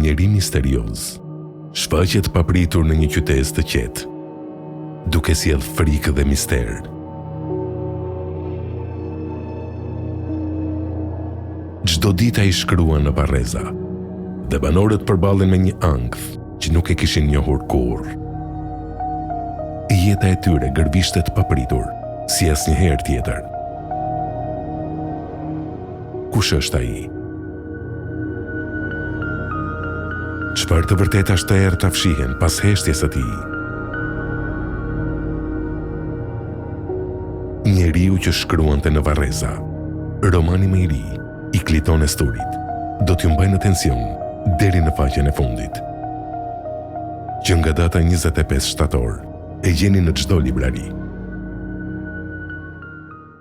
njeri misterioz shfaqet papritur në një qytet të qetë, duke sjell frikë dhe mister. Çdo ditë ai shkruan në varreza, dhe banorët përballen me një ankth që nuk e kishin njohur kurrë. Jeta e tyre gërbishtet papritur, si asnjëherë tjetër. Kush është ai? Çfarë të vërtetash të erë të fshihen pas heshtjes së tij? Njeriu që shkruante në varreza, romani më i ri i Kliton Esturit, do t'ju mbajë në tension deri në faqen e fundit. Që nga data 25 shtator e gjeni në çdo librari.